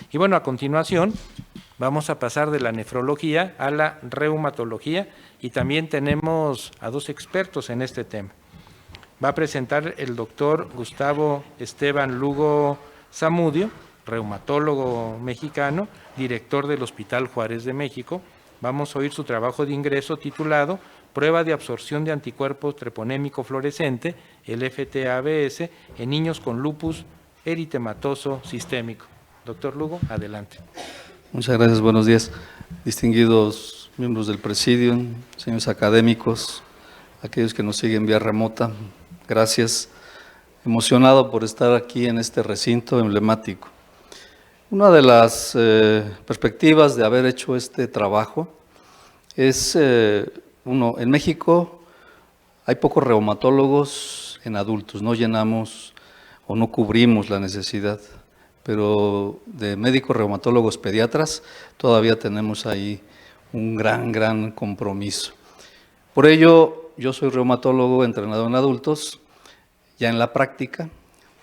Y bueno, a continuación vamos a pasar de la nefrología a la reumatología y también tenemos a dos expertos en este tema. Va a presentar el doctor Gustavo Esteban Lugo Zamudio, reumatólogo mexicano, director del Hospital Juárez de México. Vamos a oír su trabajo de ingreso titulado Prueba de absorción de anticuerpos treponémico fluorescente, el FTABS, en niños con lupus eritematoso sistémico. Doctor Lugo, adelante. Muchas gracias, buenos días. Distinguidos miembros del Presidium, señores académicos, aquellos que nos siguen vía remota, gracias. Emocionado por estar aquí en este recinto emblemático. Una de las perspectivas de haber hecho este trabajo es, en México hay pocos reumatólogos en adultos, no llenamos o no cubrimos la necesidad, pero de médicos reumatólogos pediatras todavía tenemos ahí un gran compromiso. Por ello, yo soy reumatólogo entrenado en adultos. Ya en la práctica,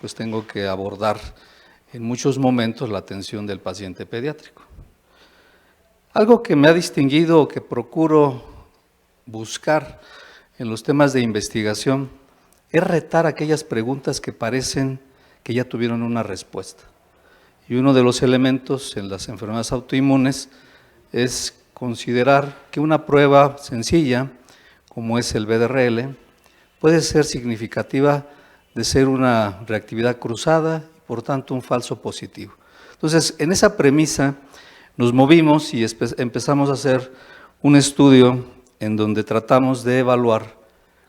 pues tengo que abordar en muchos momentos la atención del paciente pediátrico. Algo que me ha distinguido o que procuro buscar en los temas de investigación es retar aquellas preguntas que parecen que ya tuvieron una respuesta. Y uno de los elementos en las enfermedades autoinmunes es considerar que una prueba sencilla, como es el BDRL, puede ser significativa de ser una reactividad cruzada y por tanto un falso positivo. Entonces, en esa premisa nos movimos y empezamos a hacer un estudio en donde tratamos de evaluar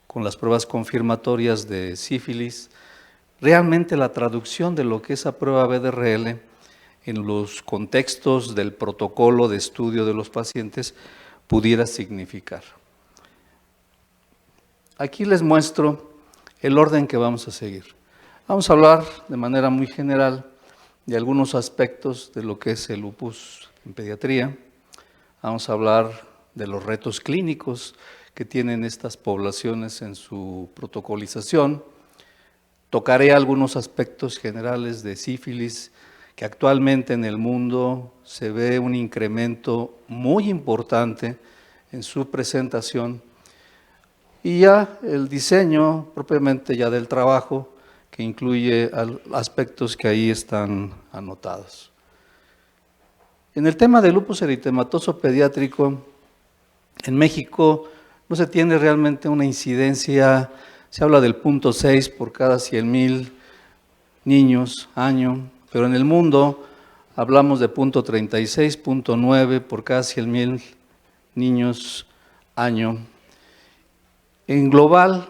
con las pruebas confirmatorias de sífilis realmente la traducción de lo que esa prueba BDRL en los contextos del protocolo de estudio de los pacientes pudiera significar. Aquí les muestro el orden que vamos a seguir. Vamos a hablar de manera muy general de algunos aspectos de lo que es el lupus en pediatría. Vamos a hablar de los retos clínicos que tienen estas poblaciones en su protocolización. Tocaré algunos aspectos generales de sífilis, que actualmente en el mundo se ve un incremento muy importante en su presentación. Y ya el diseño propiamente ya del trabajo, que incluye aspectos que ahí están anotados. En el tema del lupus eritematoso pediátrico, en México no se tiene realmente una incidencia, se habla del 0.6 por cada 100,000 niños año, pero en el mundo hablamos de 0.36, 0.9 por cada 100,000 niños año. En global,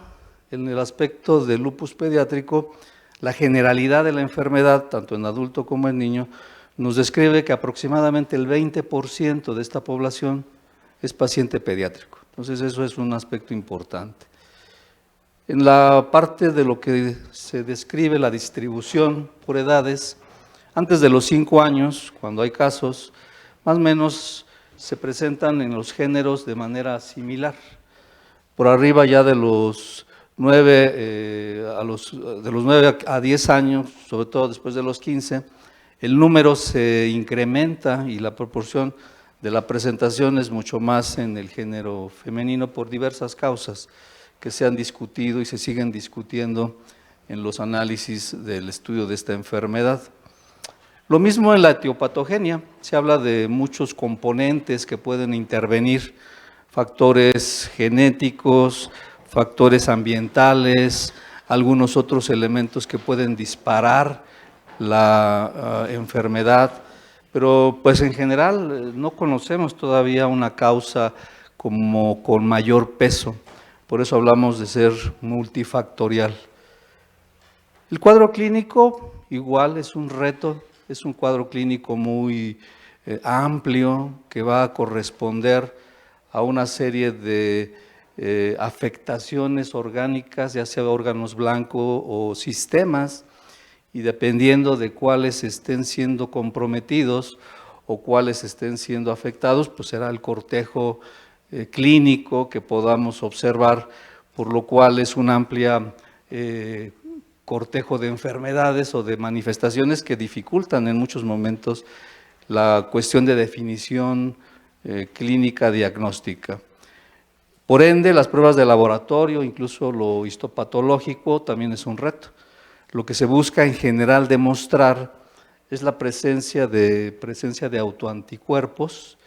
en el aspecto del lupus pediátrico, la generalidad de la enfermedad, tanto en adulto como en niño, nos describe que aproximadamente el 20% de esta población es paciente pediátrico. Entonces, eso es un aspecto importante. En la parte de lo que se describe la distribución por edades, antes de los 5 años, cuando hay casos, más o menos se presentan en los géneros de manera similar. Por arriba ya de los 9 a 10 años, sobre todo después de los 15, el número se incrementa y la proporción de la presentación es mucho más en el género femenino por diversas causas que se han discutido y se siguen discutiendo en los análisis del estudio de esta enfermedad. Lo mismo en la etiopatogenia, se habla de muchos componentes que pueden intervenir, factores genéticos, factores ambientales, algunos otros elementos que pueden disparar la enfermedad, pero pues en general no conocemos todavía una causa como con mayor peso, por eso hablamos de ser multifactorial. El cuadro clínico igual es un reto, es un cuadro clínico muy amplio que va a corresponder a una serie de afectaciones orgánicas, ya sea órganos blancos o sistemas, y dependiendo de cuáles estén siendo comprometidos o cuáles estén siendo afectados, pues será el cortejo clínico que podamos observar, por lo cual es un amplio cortejo de enfermedades o de manifestaciones que dificultan en muchos momentos la cuestión de definición clínica diagnóstica. Por ende, las pruebas de laboratorio, incluso lo histopatológico, también es un reto. Lo que se busca en general demostrar es la presencia de autoanticuerpos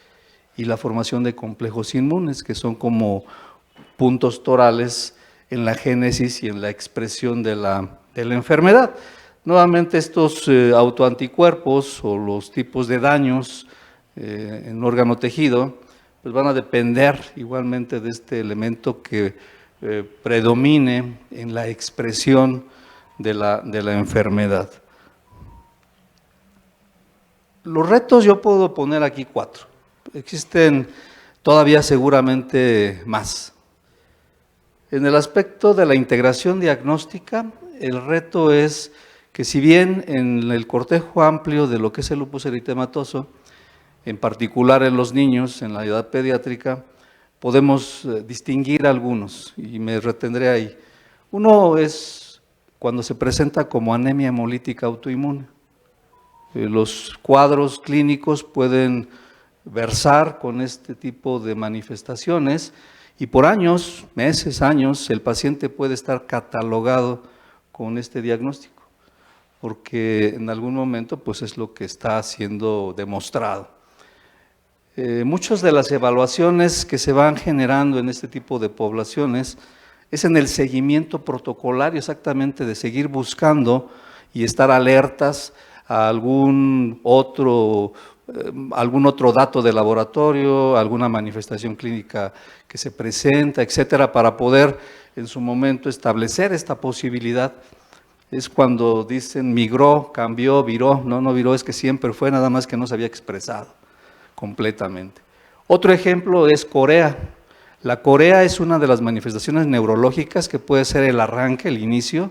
y la formación de complejos inmunes, que son como puntos torales en la génesis y en la expresión de la enfermedad. Nuevamente, estos autoanticuerpos o los tipos de daños en órgano tejido, pues van a depender igualmente de este elemento que predomine en la expresión de la enfermedad. Los retos yo puedo poner aquí 4. Existen todavía seguramente más. En el aspecto de la integración diagnóstica, el reto es que si bien en el cortejo amplio de lo que es el lupus eritematoso, en particular en los niños, en la edad pediátrica, podemos distinguir algunos, y me retendré ahí. Uno es cuando se presenta como anemia hemolítica autoinmune. Los cuadros clínicos pueden versar con este tipo de manifestaciones y por años, meses, años, el paciente puede estar catalogado con este diagnóstico, porque en algún momento pues es lo que está siendo demostrado. Muchas de las evaluaciones que se van generando en este tipo de poblaciones es en el seguimiento protocolario exactamente de seguir buscando y estar alertas a algún otro dato de laboratorio, alguna manifestación clínica que se presenta, etcétera, para poder en su momento establecer esta posibilidad. Es cuando dicen migró, cambió, viró, no viró, es que siempre fue, nada más que no se había expresado completamente. Otro ejemplo es corea. La corea es una de las manifestaciones neurológicas que puede ser el arranque, el inicio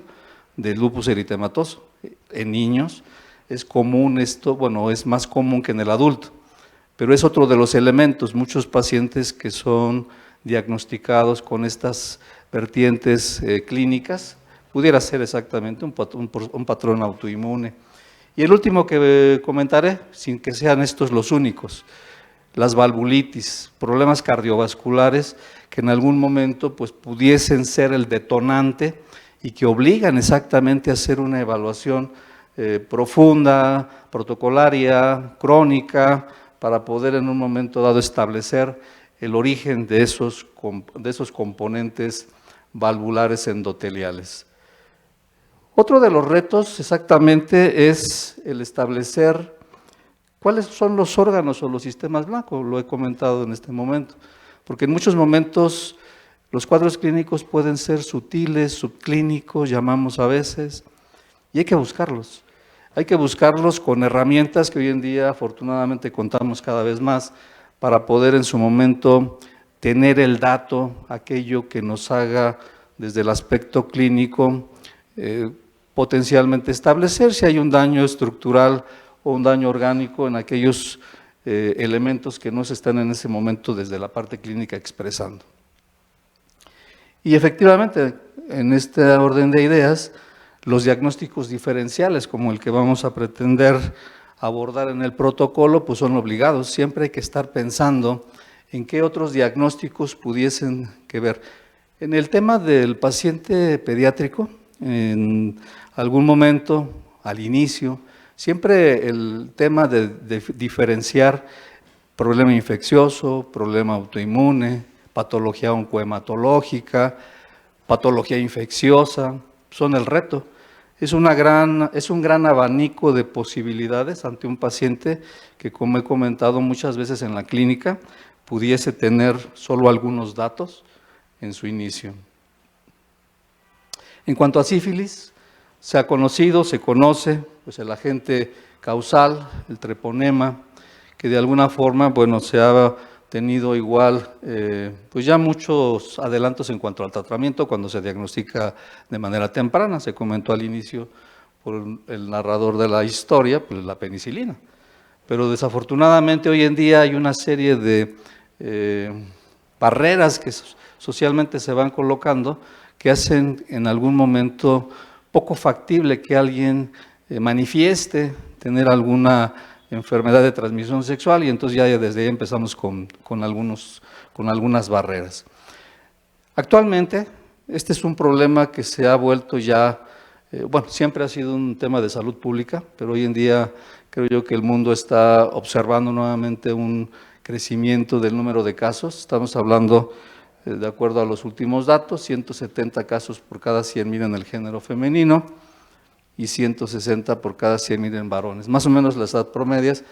del lupus eritematoso. En niños es común esto, bueno, es más común que en el adulto, pero es otro de los elementos. Muchos pacientes que son diagnosticados con estas vertientes clínicas, pudiera ser exactamente un patrón autoinmune. Y el último que comentaré, sin que sean estos los únicos, las valvulitis, problemas cardiovasculares que en algún momento pues, pudiesen ser el detonante y que obligan exactamente a hacer una evaluación profunda, protocolaria, crónica, para poder en un momento dado establecer el origen de esos componentes valvulares endoteliales. Otro de los retos exactamente es el establecer cuáles son los órganos o los sistemas blancos, lo he comentado en este momento, porque en muchos momentos los cuadros clínicos pueden ser sutiles, subclínicos, llamamos a veces, y hay que buscarlos. Hay que buscarlos con herramientas que hoy en día afortunadamente contamos cada vez más para poder en su momento tener el dato, aquello que nos haga desde el aspecto clínico potencialmente establecer si hay un daño estructural o un daño orgánico en aquellos elementos que no se están en ese momento desde la parte clínica expresando. Y efectivamente, en este orden de ideas, los diagnósticos diferenciales, como el que vamos a pretender abordar en el protocolo, pues son obligados. Siempre hay que estar pensando en qué otros diagnósticos pudiesen que ver. En el tema del paciente pediátrico, en algún momento, al inicio, siempre el tema de diferenciar problema infeccioso, problema autoinmune, patología oncohematológica, patología infecciosa, son el reto. Es un gran abanico de posibilidades ante un paciente que, como he comentado muchas veces en la clínica, pudiese tener solo algunos datos en su inicio. En cuanto a sífilis, se ha conocido, se conoce pues el agente causal, el treponema, que de alguna forma, bueno, se ha tenido igual, pues ya muchos adelantos en cuanto al tratamiento cuando se diagnostica de manera temprana. Se comentó al inicio por el narrador de la historia, pues la penicilina. Pero desafortunadamente hoy en día hay una serie de barreras que socialmente se van colocando que hacen en algún momento poco factible que alguien manifieste tener alguna enfermedad de transmisión sexual, y entonces ya desde ahí empezamos con algunas barreras. Actualmente, este es un problema que se ha vuelto ya, bueno, siempre ha sido un tema de salud pública, pero hoy en día creo yo que el mundo está observando nuevamente un crecimiento del número de casos. Estamos hablando, de acuerdo a los últimos datos, 170 casos por cada 100,000 en el género femenino y 160 por cada 100,000 en varones. Más o menos la edad promedia es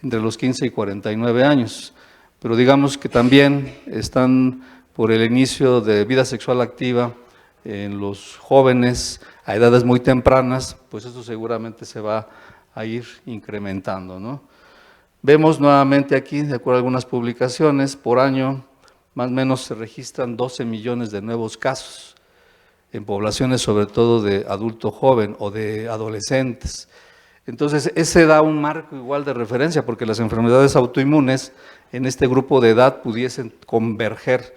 entre los 15 y 49 años, pero digamos que también están por el inicio de vida sexual activa en los jóvenes a edades muy tempranas, pues eso seguramente se va a ir incrementando, ¿no? Vemos nuevamente aquí, de acuerdo a algunas publicaciones, por año más o menos se registran 12 millones de nuevos casos en poblaciones sobre todo de adulto joven o de adolescentes. Entonces, ese da un marco igual de referencia, porque las enfermedades autoinmunes en este grupo de edad pudiesen converger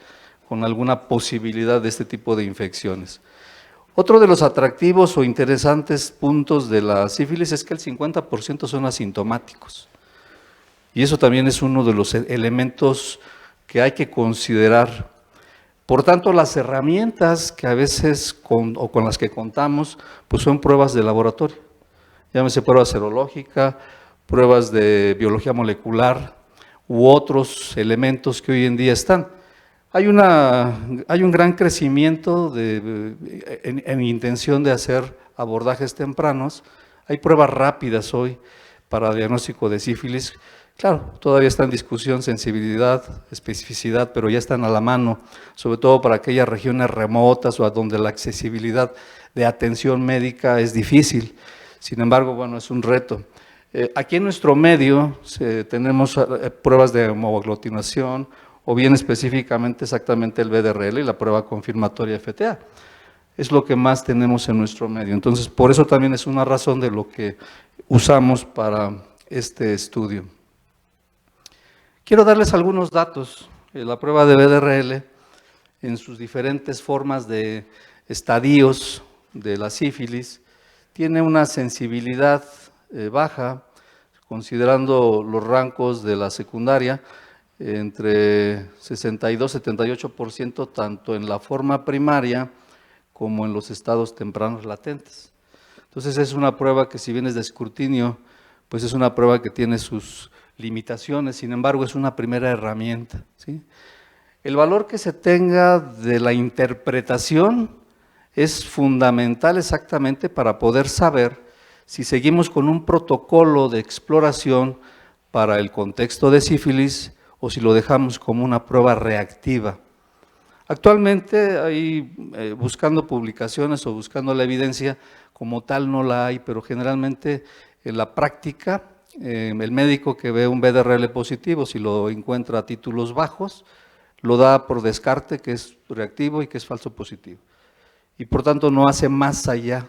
con alguna posibilidad de este tipo de infecciones. Otro de los atractivos o interesantes puntos de la sífilis es que el 50% son asintomáticos. Y eso también es uno de los elementos que hay que considerar. Por tanto, las herramientas que a veces con las que contamos, pues son pruebas de laboratorio. Llámese prueba serológica, pruebas de biología molecular u otros elementos que hoy en día están. Hay un gran crecimiento en intención de hacer abordajes tempranos. Hay pruebas rápidas hoy para diagnóstico de sífilis. Claro, todavía está en discusión sensibilidad, especificidad, pero ya están a la mano, sobre todo para aquellas regiones remotas o a donde la accesibilidad de atención médica es difícil. Sin embargo, bueno, es un reto. Aquí en nuestro medio tenemos pruebas de hemoaglutinación o bien específicamente exactamente el BDRL y la prueba confirmatoria FTA. Es lo que más tenemos en nuestro medio. Entonces, por eso también es una razón de lo que usamos para este estudio. Quiero darles algunos datos. La prueba de BDRL en sus diferentes formas de estadios de la sífilis tiene una sensibilidad baja, considerando los rangos de la secundaria, entre 62 y 78%, tanto en la forma primaria como en los estados tempranos latentes. Entonces es una prueba que, si bien es de escrutinio, pues es una prueba que tiene sus limitaciones, sin embargo es una primera herramienta, ¿sí? El valor que se tenga de la interpretación es fundamental exactamente para poder saber si seguimos con un protocolo de exploración para el contexto de sífilis o si lo dejamos como una prueba reactiva. Actualmente hay, buscando publicaciones o buscando la evidencia, como tal no la hay, pero generalmente en la práctica el médico que ve un BDRL positivo, si lo encuentra a títulos bajos, lo da por descarte que es reactivo y que es falso positivo. Y por tanto no hace más allá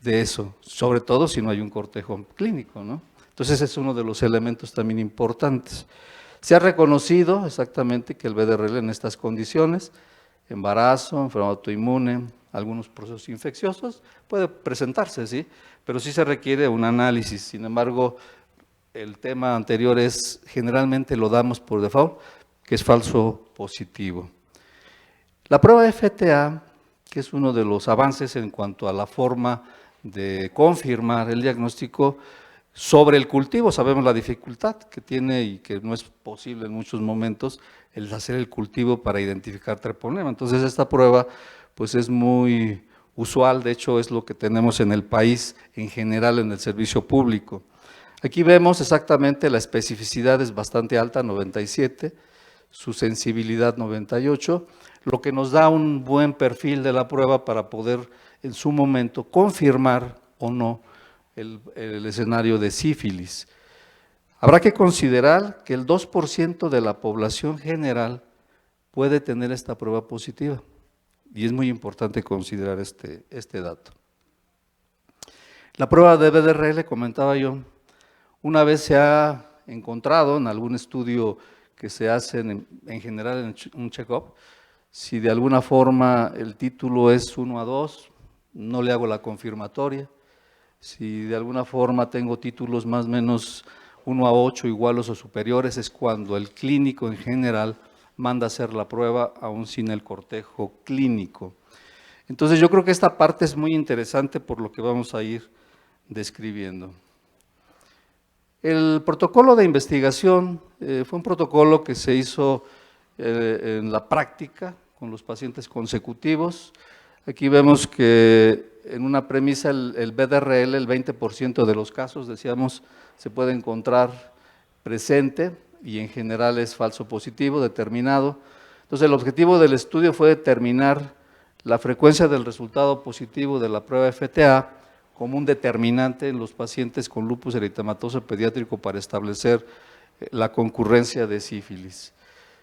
de eso, sobre todo si no hay un cortejo clínico, ¿no? Entonces es uno de los elementos también importantes. Se ha reconocido exactamente que el BDRL en estas condiciones, embarazo, enfermedad autoinmune, algunos procesos infecciosos, puede presentarse, ¿sí? Pero sí se requiere un análisis. Sin embargo, el tema anterior es, generalmente lo damos por default, que es falso positivo. La prueba FTA, que es uno de los avances en cuanto a la forma de confirmar el diagnóstico sobre el cultivo, sabemos la dificultad que tiene y que no es posible en muchos momentos el hacer el cultivo para identificar treponema. Entonces esta prueba pues es muy usual, de hecho es lo que tenemos en el país en general en el servicio público. Aquí vemos exactamente la especificidad es bastante alta, 97, su sensibilidad 98, lo que nos da un buen perfil de la prueba para poder en su momento confirmar o no el escenario de sífilis. Habrá que considerar que el 2% de la población general puede tener esta prueba positiva y es muy importante considerar este dato. La prueba de BDRL, comentaba yo, una vez se ha encontrado en algún estudio que se hace en general en un check-up, si de alguna forma el título es 1-2, no le hago la confirmatoria. Si de alguna forma tengo títulos más o menos 1 a 8 iguales o superiores es cuando el clínico en general manda a hacer la prueba aún sin el cortejo clínico. Entonces yo creo que esta parte es muy interesante por lo que vamos a ir describiendo. El protocolo de investigación fue un protocolo que se hizo en la práctica con los pacientes consecutivos. Aquí vemos que en una premisa el BDRL, el 20% de los casos, decíamos, se puede encontrar presente y en general es falso positivo, determinado. Entonces el objetivo del estudio fue determinar la frecuencia del resultado positivo de la prueba FTA como un determinante en los pacientes con lupus eritematoso pediátrico para establecer la concurrencia de sífilis.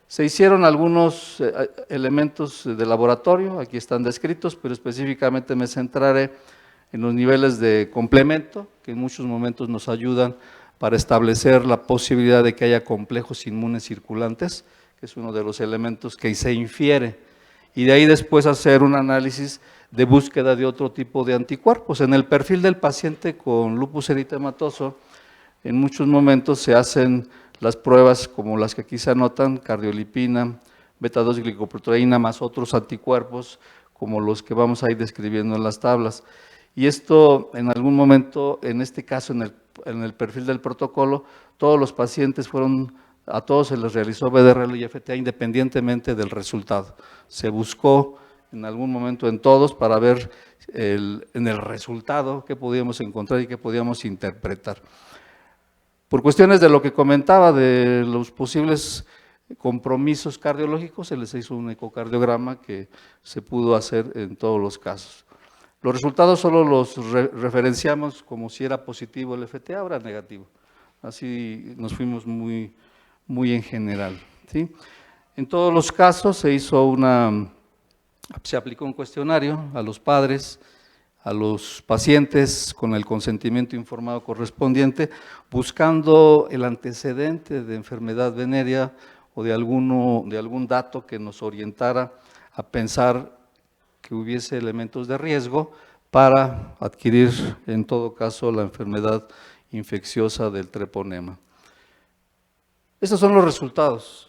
Se hicieron algunos elementos de laboratorio, aquí están descritos, pero específicamente me centraré en los niveles de complemento, que en muchos momentos nos ayudan para establecer la posibilidad de que haya complejos inmunes circulantes, que es uno de los elementos que se infiere, y de ahí después hacer un análisis de búsqueda de otro tipo de anticuerpos. En el perfil del paciente con lupus eritematoso, en muchos momentos se hacen las pruebas como las que aquí se anotan, cardiolipina, beta-2-glicoproteína más otros anticuerpos como los que vamos a ir describiendo en las tablas. Y esto en algún momento, en este caso en el perfil del protocolo, todos los pacientes a todos se les realizó BDRL y FTA independientemente del resultado. Se buscó en algún momento en todos para ver en el resultado qué podíamos encontrar y qué podíamos interpretar. Por cuestiones de lo que comentaba de los posibles compromisos cardiológicos, se les hizo un ecocardiograma que se pudo hacer en todos los casos. Los resultados solo los referenciamos como si era positivo el FTA o era negativo. Así nos fuimos muy en general, ¿sí? En todos los casos se aplicó un cuestionario a los padres, a los pacientes con el consentimiento informado correspondiente, buscando el antecedente de enfermedad venérea o de algún dato que nos orientara a pensar que hubiese elementos de riesgo para adquirir, en todo caso, la enfermedad infecciosa del treponema. Estos son los resultados.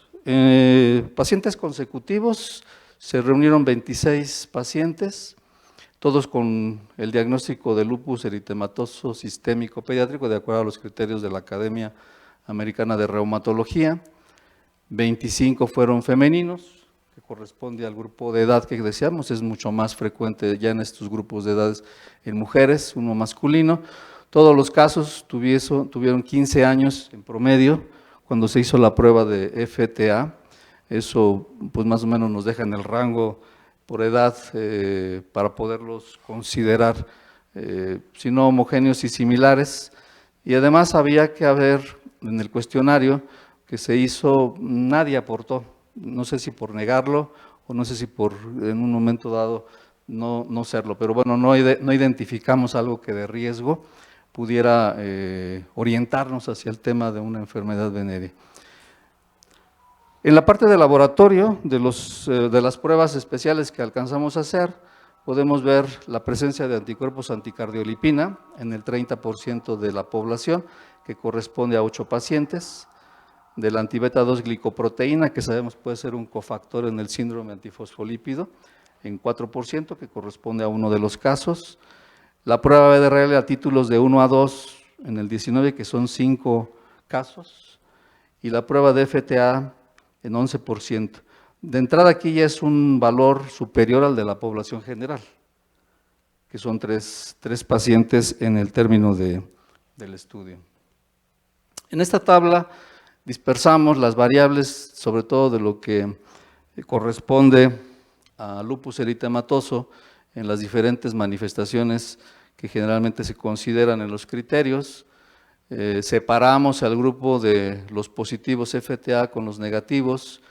Pacientes consecutivos, se reunieron 26 pacientes, todos con el diagnóstico de lupus eritematoso sistémico pediátrico de acuerdo a los criterios de la Academia Americana de Reumatología. 25 fueron femeninos, que corresponde al grupo de edad que decíamos, es mucho más frecuente ya en estos grupos de edades en mujeres, uno masculino. Todos los casos tuvieron 15 años en promedio cuando se hizo la prueba de FTA. Eso pues más o menos nos deja en el rango por edad para poderlos considerar, si no homogéneos y similares. Y además había que haber en el cuestionario que se hizo, nadie aportó, no sé si por negarlo o no sé si por en un momento dado no serlo, pero bueno, no identificamos algo que de riesgo pudiera orientarnos hacia el tema de una enfermedad venérea. En la parte de laboratorio, de las pruebas especiales que alcanzamos a hacer, podemos ver la presencia de anticuerpos anticardiolipina en el 30% de la población, que corresponde a 8 pacientes, de la antibeta-2-glicoproteína, que sabemos puede ser un cofactor en el síndrome antifosfolípido, en 4%, que corresponde a uno de los casos. La prueba BDRL a títulos de 1 a 2 en el 19, que son 5 casos, y la prueba de FTA en 11%. De entrada aquí ya es un valor superior al de la población general, que son 3 pacientes en el término del estudio. En esta tabla dispersamos las variables, sobre todo de lo que corresponde a lupus eritematoso en las diferentes manifestaciones que generalmente se consideran en los criterios. Separamos al grupo de los positivos FTA con los negativos.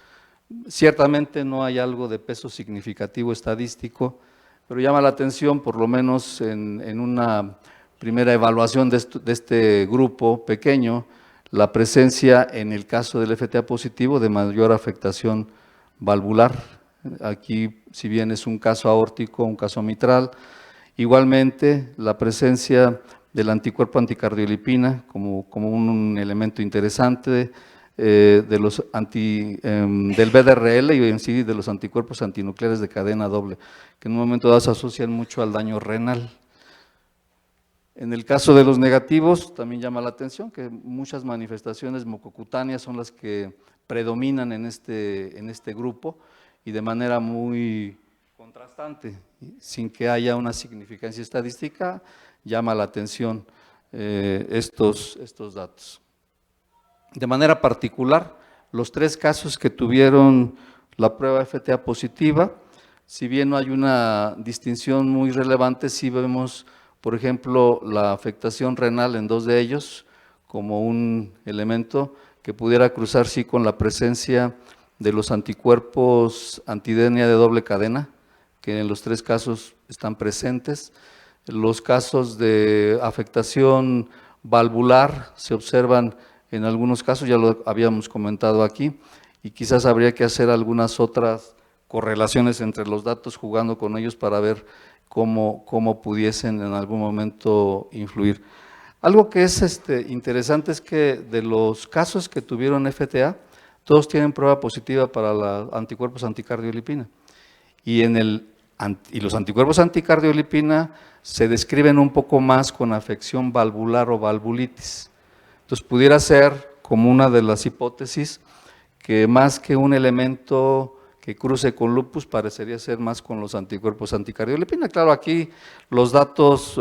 Ciertamente no hay algo de peso significativo estadístico, pero llama la atención, por lo menos en una primera evaluación de este grupo pequeño, la presencia en el caso del FTA positivo de mayor afectación valvular. Aquí, si bien es un caso aórtico, un caso mitral, igualmente la presencia del anticuerpo anticardiolipina como un elemento interesante, del VDRL y en sí de los anticuerpos antinucleares de cadena doble, que en un momento dado se asocian mucho al daño renal. En el caso de los negativos, también llama la atención que muchas manifestaciones mucocutáneas son las que predominan en este grupo y de manera muy contrastante, sin que haya una significancia estadística, llama la atención estos datos. De manera particular, los 3 casos que tuvieron la prueba FTA positiva, si bien no hay una distinción muy relevante, sí vemos, por ejemplo, la afectación renal en 2 de ellos, como un elemento que pudiera cruzar sí con la presencia de los anticuerpos antidenia de doble cadena, que en los 3 casos están presentes. Los casos de afectación valvular se observan en algunos casos, ya lo habíamos comentado aquí, y quizás habría que hacer algunas otras correlaciones entre los datos, jugando con ellos para ver cómo pudiesen en algún momento influir. Algo que es interesante es que de los casos que tuvieron FTA, todos tienen prueba positiva para los anticuerpos anticardiolipina. Y los anticuerpos anticardiolipina se describen un poco más con afección valvular o valvulitis. Entonces, pudiera ser como una de las hipótesis que más que un elemento que cruce con lupus, parecería ser más con los anticuerpos anticardiolipina. Claro, aquí los datos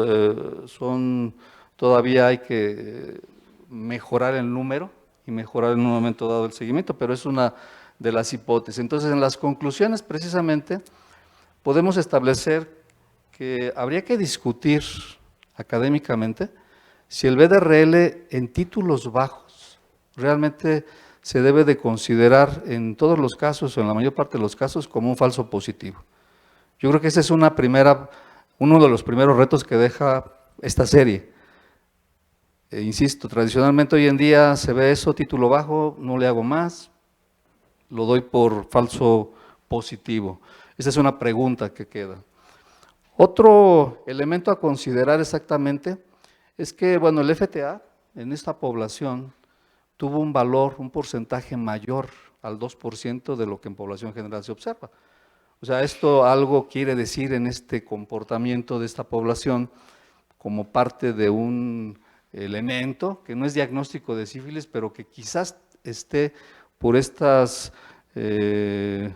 todavía hay que mejorar el número y mejorar en un momento dado el seguimiento, pero es una de las hipótesis. Entonces, en las conclusiones, precisamente, podemos establecer que habría que discutir académicamente si el VDRL en títulos bajos realmente se debe de considerar en todos los casos o en la mayor parte de los casos como un falso positivo. Yo creo que ese es uno de los primeros retos que deja esta serie. Insisto, tradicionalmente hoy en día se ve eso, título bajo, no le hago más, lo doy por falso positivo. Esa es una pregunta que queda. Otro elemento a considerar exactamente es que, bueno, el FTA en esta población tuvo un valor, un porcentaje mayor al 2% de lo que en población general se observa. O sea, esto algo quiere decir en este comportamiento de esta población como parte de un elemento que no es diagnóstico de sífilis, pero que quizás esté por estas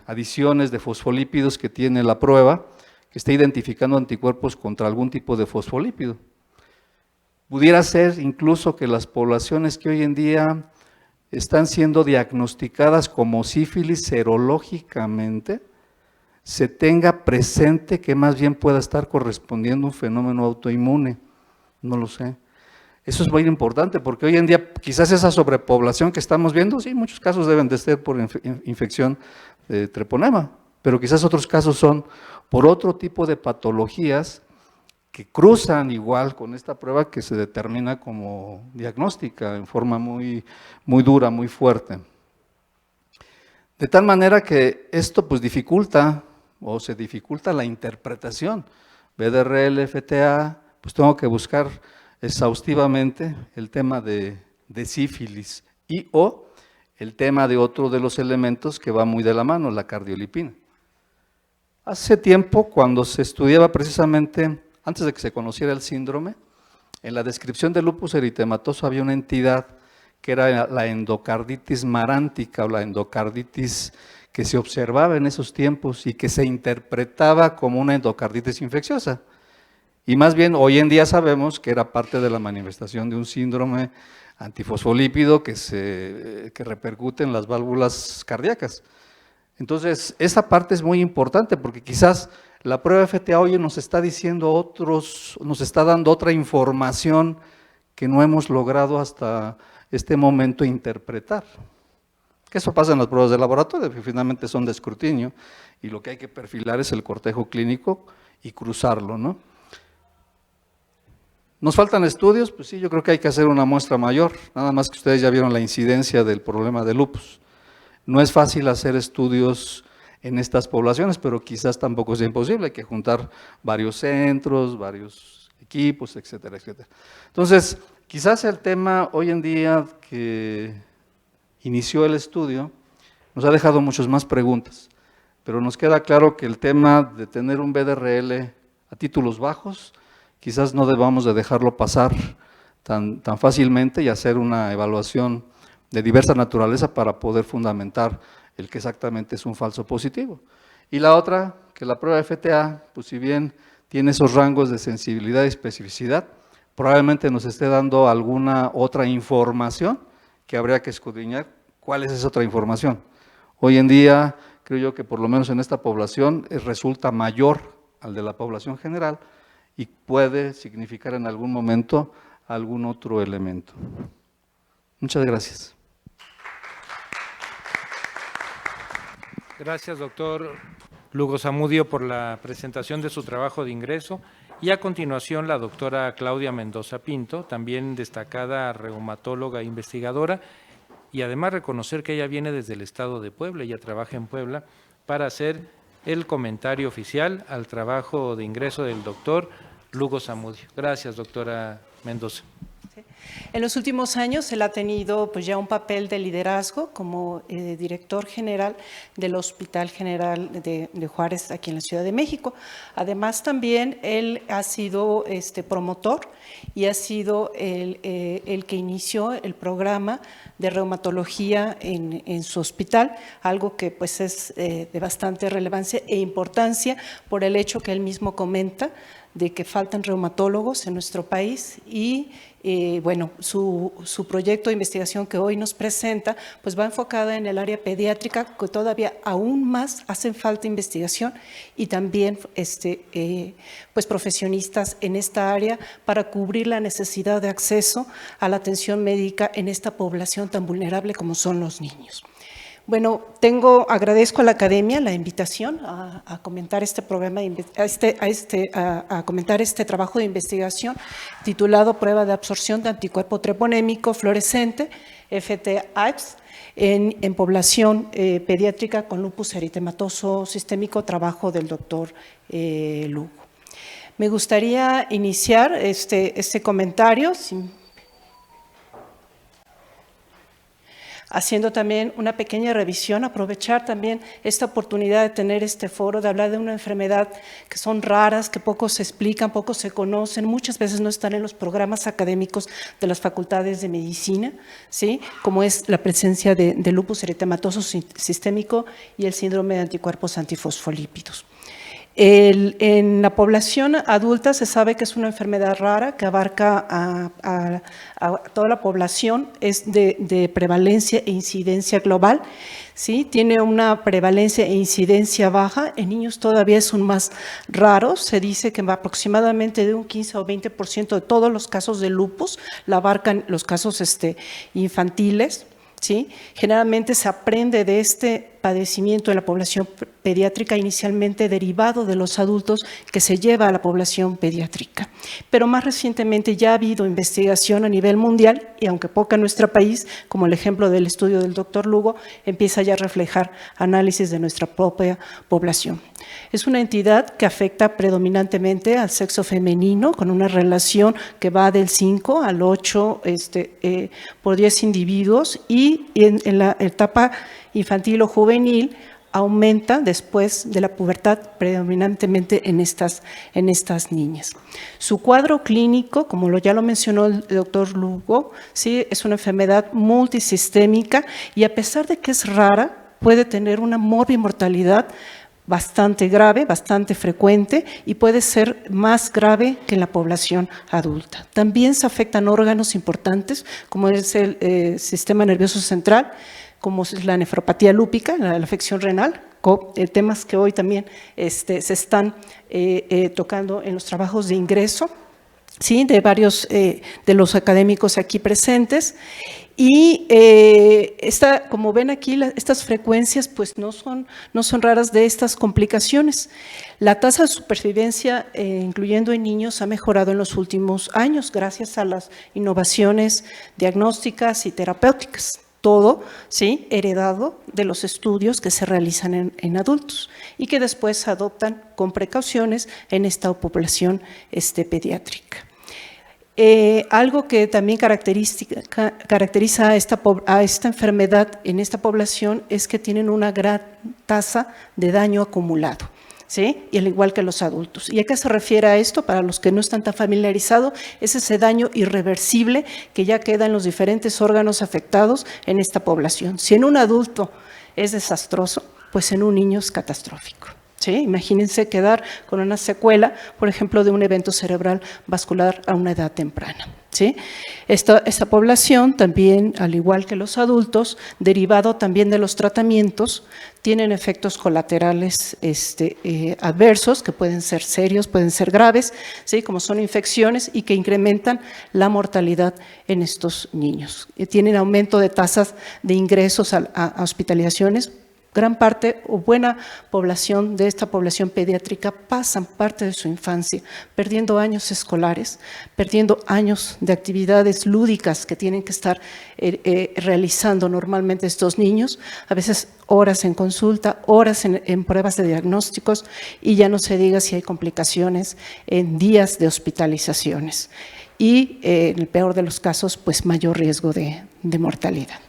adiciones de fosfolípidos que tiene la prueba, que esté identificando anticuerpos contra algún tipo de fosfolípido. Pudiera ser incluso que las poblaciones que hoy en día están siendo diagnosticadas como sífilis serológicamente, se tenga presente que más bien pueda estar correspondiendo a un fenómeno autoinmune, no lo sé. Eso es muy importante porque hoy en día quizás esa sobrepoblación que estamos viendo, sí, muchos casos deben de ser por infección de treponema, pero quizás otros casos son por otro tipo de patologías que cruzan igual con esta prueba que se determina como diagnóstica en forma muy dura, muy fuerte. De tal manera que esto pues dificulta o se dificulta la interpretación. VDRL, FTA, pues tengo que buscar exhaustivamente el tema de sífilis y o el tema de otro de los elementos que va muy de la mano, la cardiolipina. Hace tiempo, cuando se estudiaba precisamente, antes de que se conociera el síndrome, en la descripción del lupus eritematoso había una entidad que era la endocarditis marántica o la endocarditis que se observaba en esos tiempos y que se interpretaba como una endocarditis infecciosa. Y más bien hoy en día sabemos que era parte de la manifestación de un síndrome antifosfolípido que repercute en las válvulas cardíacas. Entonces, esa parte es muy importante porque quizás la prueba FTA hoy nos está diciendo nos está dando otra información que no hemos logrado hasta este momento interpretar. Que eso pasa en las pruebas de laboratorio, que finalmente son de escrutinio y lo que hay que perfilar es el cortejo clínico y cruzarlo, ¿no? ¿Nos faltan estudios? Pues sí, yo creo que hay que hacer una muestra mayor, nada más que ustedes ya vieron la incidencia del problema de lupus. No es fácil hacer estudios en estas poblaciones, pero quizás tampoco sea imposible, hay que juntar varios centros, varios equipos, etcétera, etcétera. Entonces, quizás el tema hoy en día que inició el estudio nos ha dejado muchas más preguntas, pero nos queda claro que el tema de tener un BDRL a títulos bajos, quizás no debamos de dejarlo pasar tan fácilmente y hacer una evaluación de diversa naturaleza para poder fundamentar el que exactamente es un falso positivo. Y la otra, que la prueba FTA, pues si bien tiene esos rangos de sensibilidad y especificidad, probablemente nos esté dando alguna otra información que habría que escudriñar. ¿Cuál es esa otra información? Hoy en día, creo yo que por lo menos en esta población resulta mayor al de la población general y puede significar en algún momento algún otro elemento. Muchas gracias. Gracias, doctor Lugo Zamudio, por la presentación de su trabajo de ingreso. Y a continuación, la doctora Claudia Mendoza Pinto, también destacada reumatóloga e investigadora, y además reconocer que ella viene desde el estado de Puebla, ella trabaja en Puebla, para hacer el comentario oficial al trabajo de ingreso del doctor Lugo Zamudio. Gracias, doctora Mendoza. En los últimos años él ha tenido pues ya un papel de liderazgo como director general del Hospital General de Juárez aquí en la Ciudad de México. Además también él ha sido promotor y ha sido el que inició el programa de reumatología en su hospital, algo que pues es de bastante relevancia e importancia por el hecho que él mismo comenta de que faltan reumatólogos en nuestro país y bueno, su proyecto de investigación que hoy nos presenta pues va enfocada en el área pediátrica, que todavía aún más hacen falta investigación y también pues profesionistas en esta área para cubrir la necesidad de acceso a la atención médica en esta población tan vulnerable como son los niños. Bueno, agradezco a la Academia la invitación a comentar este programa, a comentar este trabajo de investigación titulado Prueba de absorción de anticuerpo treponémico fluorescente, FT-ABS, en población pediátrica con lupus eritematoso sistémico, trabajo del doctor Lugo. Me gustaría iniciar este comentario, haciendo también una pequeña revisión, aprovechar también esta oportunidad de tener este foro, de hablar de una enfermedad que son raras, que poco se explican, poco se conocen, muchas veces no están en los programas académicos de las facultades de medicina, ¿sí? Como es la presencia de lupus eritematoso sistémico y el síndrome de anticuerpos antifosfolípidos. En la población adulta se sabe que es una enfermedad rara que abarca a toda la población, es de prevalencia e incidencia global, ¿sí? Tiene una prevalencia e incidencia baja, en niños todavía son más raros, se dice que aproximadamente de un 15 o 20% de todos los casos de lupus la abarcan los casos infantiles, ¿sí? Generalmente se aprende de este padecimiento en la población pediátrica inicialmente derivado de los adultos que se lleva a la población pediátrica. Pero más recientemente ya ha habido investigación a nivel mundial y aunque poca en nuestro país, como el ejemplo del estudio del doctor Lugo, empieza ya a reflejar análisis de nuestra propia población. Es una entidad que afecta predominantemente al sexo femenino con una relación que va del 5 al 8 por 10 individuos y en la etapa infantil o juvenil aumenta después de la pubertad predominantemente en estas niñas. Su cuadro clínico, como ya lo mencionó el doctor Lugo, ¿sí? Es una enfermedad multisistémica y a pesar de que es rara, puede tener una morbimortalidad bastante grave, bastante frecuente y puede ser más grave que en la población adulta. También se afectan órganos importantes como es el sistema nervioso central, como es la nefropatía lúpica, la afección renal, temas que hoy también se están tocando en los trabajos de ingreso, ¿sí? De varios de los académicos aquí presentes. Y como ven aquí, estas frecuencias pues no son raras de estas complicaciones. La tasa de supervivencia, incluyendo en niños, ha mejorado en los últimos años gracias a las innovaciones diagnósticas y terapéuticas. todo, ¿sí?, heredado de los estudios que se realizan en adultos y que después se adoptan con precauciones en esta población pediátrica. Algo que también caracteriza a esta enfermedad en esta población es que tienen una gran tasa de daño acumulado, ¿sí?, y al igual que los adultos. ¿Y a qué se refiere a esto? Para los que no están tan familiarizados, es ese daño irreversible que ya queda en los diferentes órganos afectados en esta población. Si en un adulto es desastroso, pues en un niño es catastrófico. ¿Sí? Imagínense quedar con una secuela, por ejemplo, de un evento cerebral vascular a una edad temprana. ¿Sí? Esta población también, al igual que los adultos, derivado también de los tratamientos, tienen efectos colaterales adversos, que pueden ser serios, pueden ser graves, ¿sí?, como son infecciones y que incrementan la mortalidad en estos niños. Tienen aumento de tasas de ingresos a hospitalizaciones. Gran parte o buena población de esta población pediátrica pasan parte de su infancia perdiendo años escolares, perdiendo años de actividades lúdicas que tienen que estar realizando normalmente estos niños, a veces horas en consulta, horas en pruebas de diagnósticos y ya no se diga si hay complicaciones en días de hospitalizaciones y en el peor de los casos, pues mayor riesgo de mortalidad.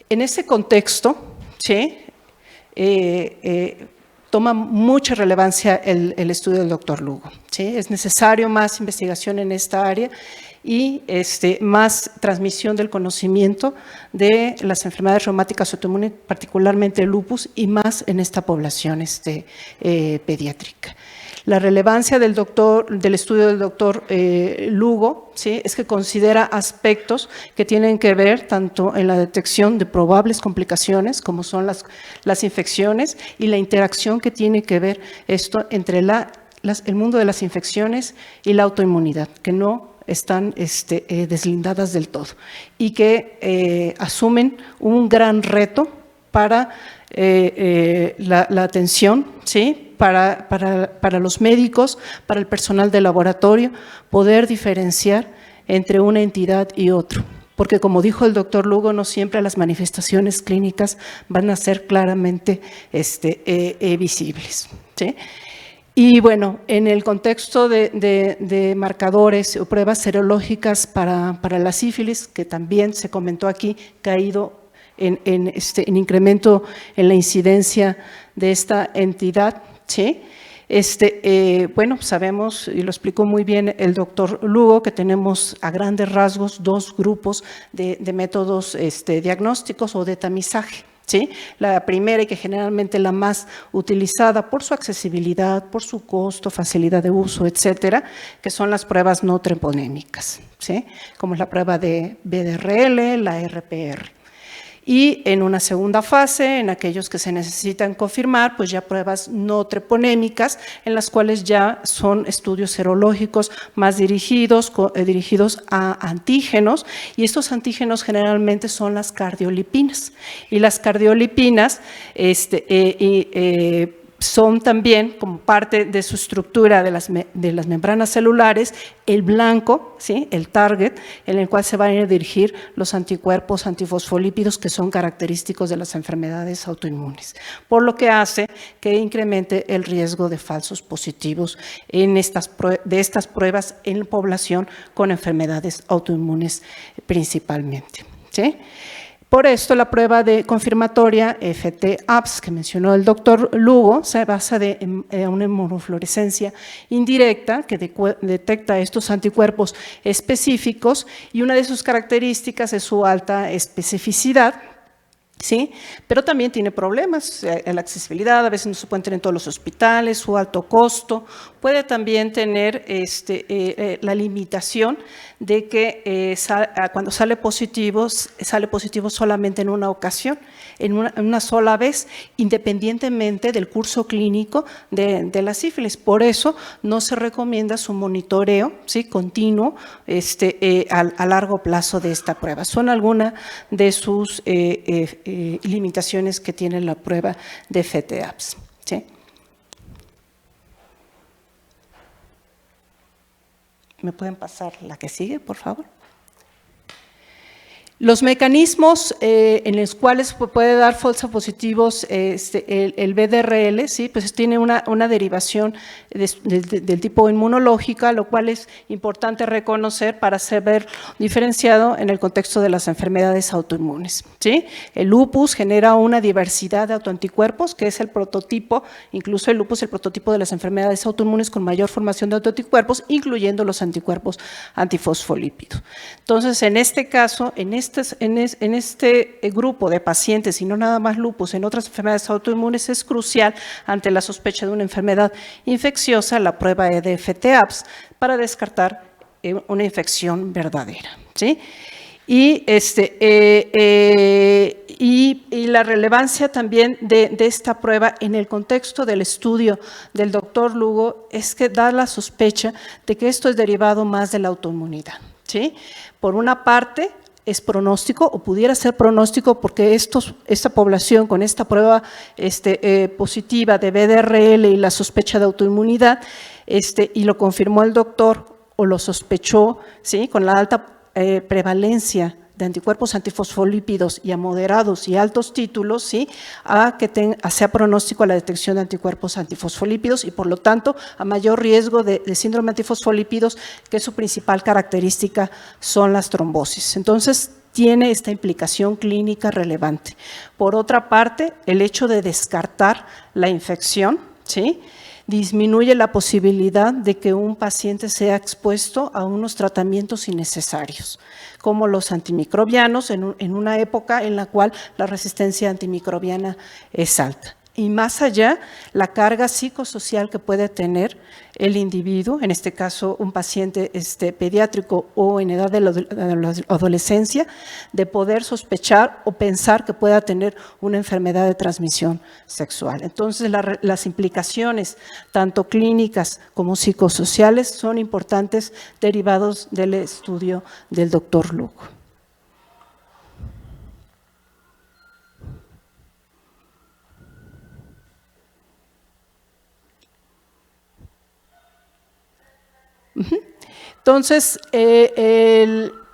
En ese contexto, ¿sí?, toma mucha relevancia el estudio del doctor Lugo, ¿sí? Es necesario más investigación en esta área y más transmisión del conocimiento de las enfermedades reumáticas autoinmunes, particularmente el lupus, y más en esta población pediátrica. La relevancia del estudio del doctor Lugo, ¿sí?, es que considera aspectos que tienen que ver tanto en la detección de probables complicaciones, como son las infecciones, y la interacción que tiene que ver esto entre el mundo de las infecciones y la autoinmunidad, que no están deslindadas del todo y que asumen un gran reto para la atención, ¿sí?, para los médicos, para el personal de laboratorio, poder diferenciar entre una entidad y otro. Porque como dijo el doctor Lugo, no siempre las manifestaciones clínicas van a ser claramente visibles, ¿sí? Y bueno, en el contexto de marcadores o pruebas serológicas para la sífilis, que también se comentó aquí, que ha ido en incremento en la incidencia de esta entidad, ¿sí? Bueno, sabemos, y lo explicó muy bien el doctor Lugo, que tenemos a grandes rasgos dos grupos de métodos diagnósticos o de tamizaje, ¿sí? La primera, y que generalmente la más utilizada por su accesibilidad, por su costo, facilidad de uso, etcétera, que son las pruebas no treponémicas, ¿sí?, como es la prueba de BDRL, la RPR. Y en una segunda fase, en aquellos que se necesitan confirmar, pues ya pruebas no treponémicas, en las cuales ya son estudios serológicos más dirigidos a antígenos, y estos antígenos generalmente son las cardiolipinas. Y las cardiolipinas son también, como parte de su estructura de las membranas celulares, el blanco, ¿sí?, el target, en el cual se van a dirigir los anticuerpos antifosfolípidos que son característicos de las enfermedades autoinmunes, por lo que hace que incremente el riesgo de falsos positivos de estas pruebas en población con enfermedades autoinmunes principalmente, ¿sí? Por esto, la prueba de confirmatoria FT-APS que mencionó el doctor Lugo se basa en una inmunofluorescencia indirecta que detecta estos anticuerpos específicos, y una de sus características es su alta especificidad, ¿sí? Pero también tiene problemas, la accesibilidad, a veces no se puede tener en todos los hospitales, su alto costo, puede también tener la limitación de que cuando sale positivo solamente en una ocasión, en una sola vez, independientemente del curso clínico de la sífilis. Por eso no se recomienda su monitoreo, ¿sí?, continuo a largo plazo de esta prueba. Son algunas de sus limitaciones que tiene la prueba de FT-APS, ¿sí? ¿Me pueden pasar la que sigue, por favor? Los mecanismos en los cuales puede dar falsos positivos el VDRL, ¿sí? Pues tiene una derivación del tipo inmunológica, lo cual es importante reconocer para ser diferenciado en el contexto de las enfermedades autoinmunes, ¿sí? El lupus genera una diversidad de autoanticuerpos, que es el prototipo, incluso el lupus es el prototipo de las enfermedades autoinmunes con mayor formación de autoanticuerpos, incluyendo los anticuerpos antifosfolípidos. Entonces, en este caso, en este grupo de pacientes, y no nada más lupus, en otras enfermedades autoinmunes, es crucial ante la sospecha de una enfermedad infecciosa la prueba EDF-TAPS para descartar una infección verdadera, ¿sí? Y la relevancia también de esta prueba en el contexto del estudio del doctor Lugo es que da la sospecha de que esto es derivado más de la autoinmunidad, ¿sí? Por una parte, es pronóstico o pudiera ser pronóstico porque esta población con esta prueba positiva de VDRL y la sospecha de autoinmunidad, y lo confirmó el doctor o lo sospechó, ¿sí? Con la alta prevalencia de anticuerpos antifosfolípidos y a moderados y altos títulos, ¿sí? A que sea pronóstico a la detección de anticuerpos antifosfolípidos y por lo tanto a mayor riesgo de síndrome antifosfolípidos, que su principal característica son las trombosis. Entonces, tiene esta implicación clínica relevante. Por otra parte, el hecho de descartar la infección, ¿sí? Disminuye la posibilidad de que un paciente sea expuesto a unos tratamientos innecesarios, como los antimicrobianos en una época en la cual la resistencia antimicrobiana es alta. Y más allá, la carga psicosocial que puede tener el individuo, en este caso un paciente pediátrico o en edad de la adolescencia, de poder sospechar o pensar que pueda tener una enfermedad de transmisión sexual. Entonces, las implicaciones, tanto clínicas como psicosociales, son importantes derivados del estudio del doctor Lugo. Entonces,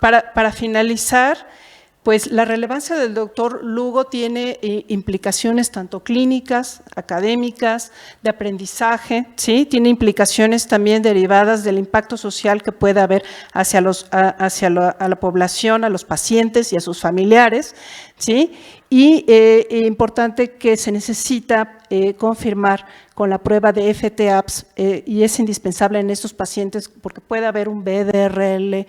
para finalizar, pues la relevancia del doctor Lugo tiene implicaciones tanto clínicas, académicas, de aprendizaje, ¿sí? Tiene implicaciones también derivadas del impacto social que puede haber hacia la población, a los pacientes y a sus familiares, ¿sí? Y importante que se necesita confirmar con la prueba de FTAPS y es indispensable en estos pacientes porque puede haber un VDRL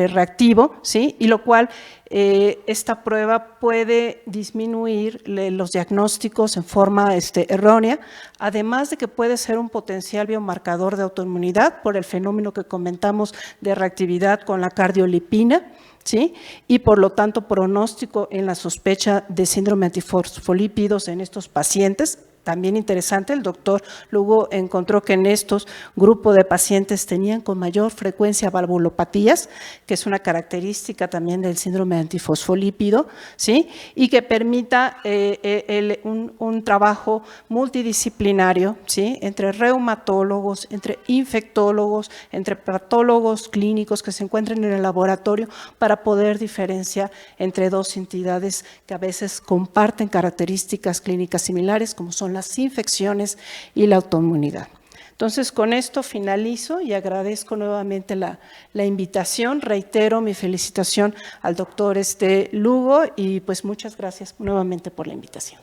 reactivo, ¿sí? Y lo cual esta prueba puede disminuir los diagnósticos en forma errónea, además de que puede ser un potencial biomarcador de autoinmunidad por el fenómeno que comentamos de reactividad con la cardiolipina, ¿sí? Y por lo tanto pronóstico en la sospecha de síndrome antifosfolípidos en estos pacientes. También interesante, el doctor Lugo encontró que en estos grupos de pacientes tenían con mayor frecuencia valvulopatías, que es una característica también del síndrome antifosfolípido, ¿sí? Y que permita un trabajo multidisciplinario, ¿sí? Entre reumatólogos, entre infectólogos, entre patólogos clínicos que se encuentren en el laboratorio para poder diferenciar entre dos entidades que a veces comparten características clínicas similares, como son las infecciones y la autoinmunidad. Entonces, con esto finalizo y agradezco nuevamente la invitación. Reitero mi felicitación al doctor Lugo y pues muchas gracias nuevamente por la invitación.